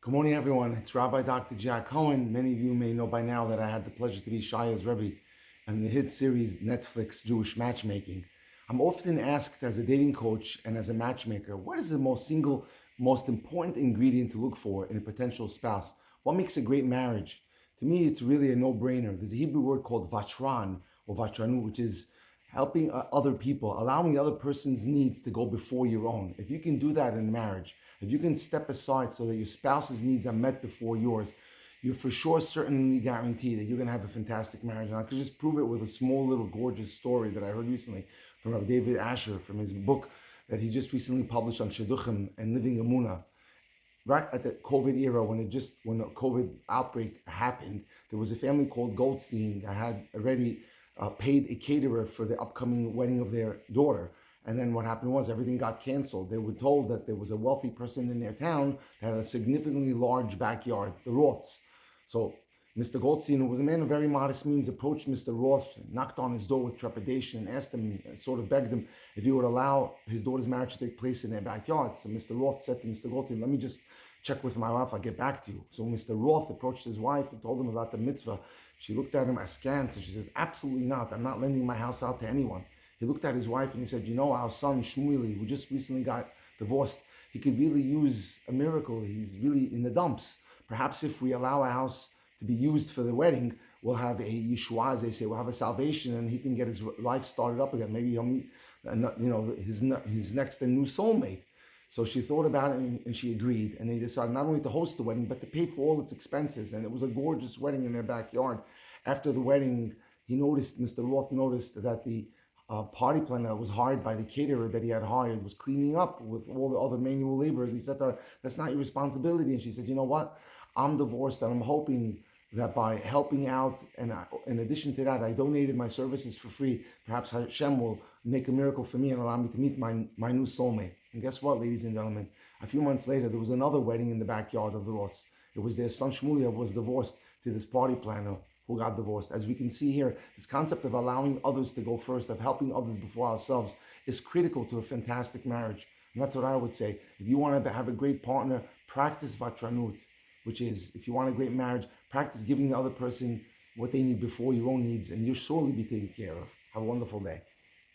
Good morning, everyone. It's Rabbi Dr. Jack Cohen. Many of you may know by now that I had the pleasure to be Shaya's Rabbi and the hit series Netflix Jewish Matchmaking. I'm often asked as a dating coach and as a matchmaker, what is the most important ingredient to look for in a potential spouse? What makes a great marriage? To me, it's really a no-brainer. There's a Hebrew word called vatran or vatranu, which is helping other people, allowing the other person's needs to go before your own. If you can do that in marriage, if you can step aside so that your spouse's needs are met before yours, you're for sure certainly guaranteed that you're going to have a fantastic marriage. And I could just prove it with a small little gorgeous story that I heard recently from Rabbi David Asher from his book that he just recently published on Shidduchim and Living Emunah. Right at the COVID era, when the COVID outbreak happened, there was a family called Goldstein that had already paid a caterer for the upcoming wedding of their daughter. And then what happened was everything got canceled. They were told that there was a wealthy person in their town that had a significantly large backyard, the Roths. So Mr. Goldstein, who was a man of very modest means, approached Mr. Roth, knocked on his door with trepidation, and asked him, sort of begged him, if he would allow his daughter's marriage to take place in their backyard. So Mr. Roth said to Mr. Goldstein, let me just check with my wife, I'll get back to you. So Mr. Roth approached his wife and told him about the mitzvah. She looked at him askance and she says, absolutely not. I'm not lending my house out to anyone. He looked at his wife and he said, our son Shmueli, who just recently got divorced, he could really use a miracle. He's really in the dumps. Perhaps if we allow our house to be used for the wedding, we'll have a Yeshua, as they say, we'll have a salvation and he can get his life started up again. Maybe he'll meet his next and new soulmate. So she thought about it and she agreed. And they decided not only to host the wedding, but to pay for all its expenses. And it was a gorgeous wedding in their backyard. After the wedding, Mr. Roth noticed that the party planner that was hired by the caterer that he had hired was cleaning up with all the other manual laborers. He said to her, that's not your responsibility. And she said, you know what? I'm divorced and I'm hoping that by helping out, and in addition to that, I donated my services for free. Perhaps Hashem will make a miracle for me and allow me to meet my new soulmate. And guess what, ladies and gentlemen? A few months later, there was another wedding in the backyard of the Ross. It was their son Shmulia was divorced to this party planner who got divorced. As we can see here, this concept of allowing others to go first, of helping others before ourselves, is critical to a fantastic marriage. And that's what I would say. If you want to have a great partner, practice vatranut, which is, if you want a great marriage, practice giving the other person what they need before your own needs, and you'll surely be taken care of. Have a wonderful day.